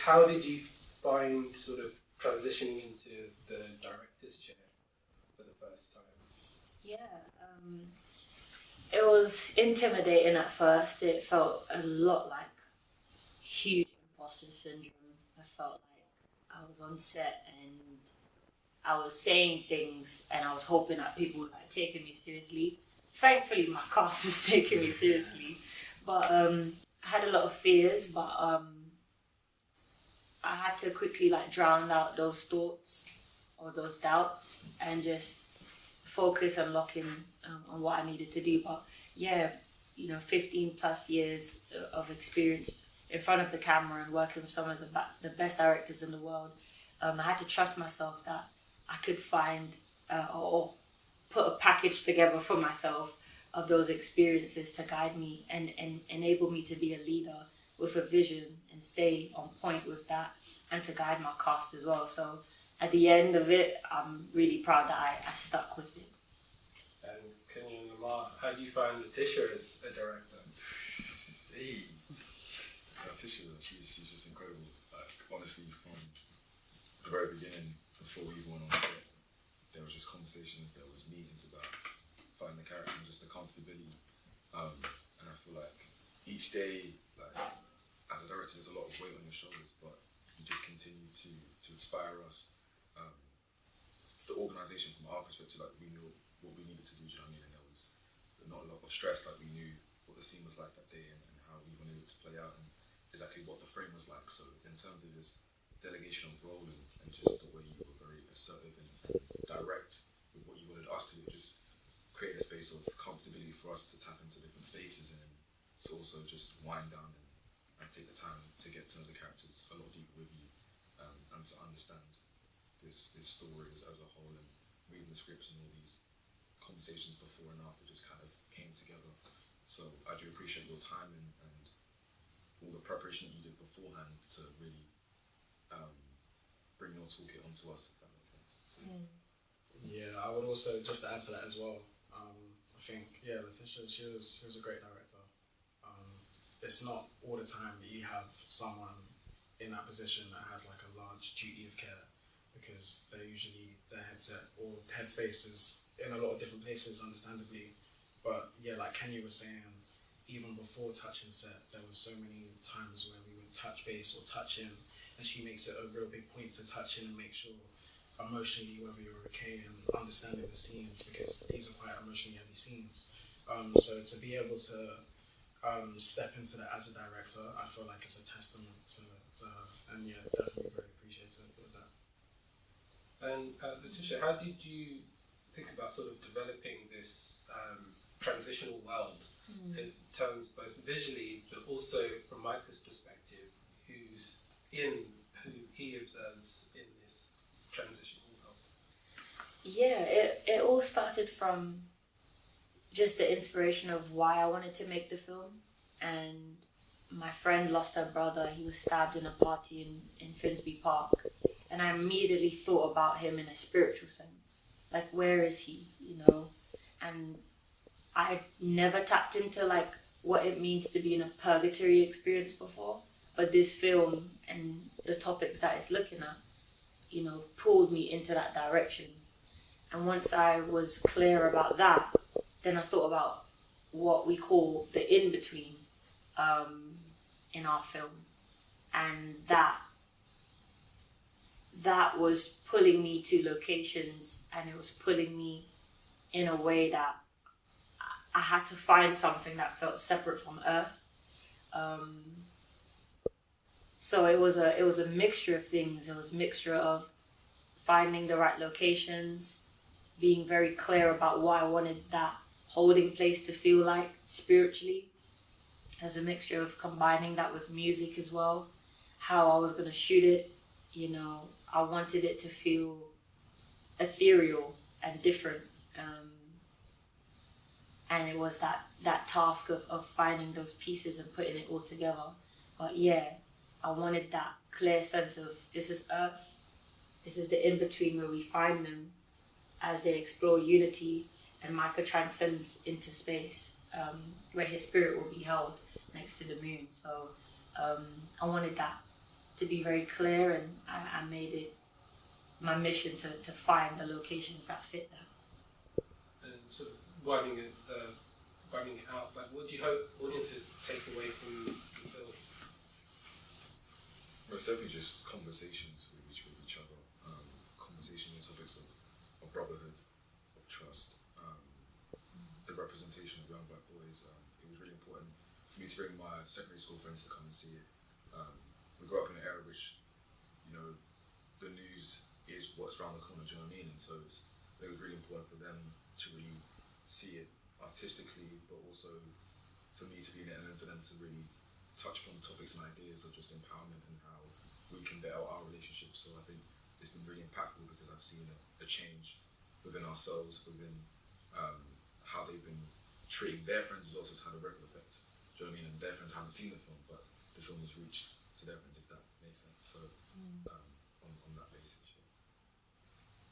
How did you find sort of transitioning into the director's chair for the first time? Yeah, it was intimidating at first. It felt a lot like huge imposter syndrome. I felt like I was on set and I was saying things and I was hoping that people were like taking me seriously. Thankfully, my cast was taking me seriously, but I had a lot of fears. But I had to quickly like drown out those thoughts or those doubts and just focus and lock in on what I needed to do. But yeah, 15 plus years of experience in front of the camera and working with some of the best directors in the world. I had to trust myself that I could find or put a package together for myself of those experiences to guide me and enable me to be a leader with a vision and stay on point with that and to guide my cast as well. So at the end of it, I'm really proud that I stuck with it. And Kenyah and Lamar, how do you find Letitia as a director? Hey, Letitia, she's just incredible. Like, honestly, from the very beginning, before we even went on set, there was just conversations, there was meetings about finding the character and just the comfortability. And I feel like each day, like, as a director, there's a lot of weight on your shoulders, but you just continue to inspire us. The organisation, from our perspective, like, we knew what we needed to do, do you know what I mean? And there was not a lot of stress, like, we knew what the scene was like that day and how we wanted it to play out and exactly what the frame was like. So in terms of this delegation of role and just the way you were very assertive and direct with what you wanted us to do, just create a space of comfortability for us to tap into different spaces and to also just wind down and take the time to get to know the characters a lot deeper with you and to understand this story as a whole, and reading the scripts and all these conversations before and after just kind of came together. So I do appreciate your time and all the preparation that you did beforehand to really bring your toolkit onto us, if that makes sense. So, Yeah, I would also just add to that as well. I think Letitia, she was a great director. It's not all the time that you have someone in that position that has like a large duty of care, because they're usually their headset or headspace is in a lot of different places, understandably. But yeah, like Kenyah was saying, even before touching set, there was so many times where we would touch base or touch in, and she makes it a real big point to touch in and make sure emotionally whether you're okay and understanding the scenes, because these are quite emotionally heavy scenes. So to be able to step into that as a director, I feel like it's a testament to her, and yeah, definitely very appreciative of that. And Letitia, how did you think about sort of developing this transitional world in terms both visually but also from Micah's perspective, who he observes in this transitional world? Yeah, it all started from just the inspiration of why I wanted to make the film. And my friend lost her brother. He was stabbed in a party in Finsbury Park. And I immediately thought about him in a spiritual sense. Like, where is he, And I never tapped into, like, what it means to be in a purgatory experience before. But this film and the topics that it's looking at, pulled me into that direction. And once I was clear about that, then I thought about what we call the in-between in our film. And that was pulling me to locations, and it was pulling me in a way that I had to find something that felt separate from Earth. So it was a mixture of things. It was a mixture of finding the right locations, being very clear about what I wanted that holding place to feel like spiritually. There's a mixture of combining that with music as well, how I was going to shoot it. I wanted it to feel ethereal and different. And it was that task of finding those pieces and putting it all together. But yeah, I wanted that clear sense of this is Earth, this is the in-between where we find them as they explore unity, and Micah transcends into space, where his spirit will be held next to the moon. So I wanted that to be very clear, and I made it my mission to find the locations that fit that. And sort of winding it out, like what do you hope audiences take away from the film? Well, it's definitely just conversations with each other, conversation on topics of brotherhood, of trust, the representation of young black boys. It was really important for me to bring my secondary school friends to come and see it. We grew up in an era which, you know, the news is what's around the corner, do you know what I mean? And so it was really important for them to really see it artistically, but also for me to be in it, and then for them to really touch upon topics and ideas of just empowerment and how we can better our relationships. So I think it's been really impactful because I've seen a change within ourselves, within how they've been treating their friends. Has also had a ripple effect. Do you know what I mean? And their friends haven't seen the film, but the film has reached to their friends, if that makes sense. So on that basis, yeah.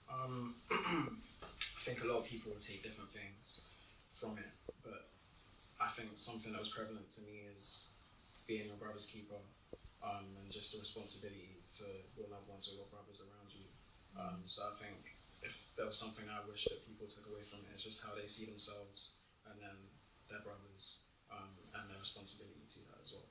I think a lot of people will take different things from it, but I think something that was prevalent to me is being your brother's keeper, and just the responsibility for your loved ones or your brothers around you. So I think if there was something I wish that people took away from it, it's just how they see themselves and then their brothers, and their responsibility to that as well.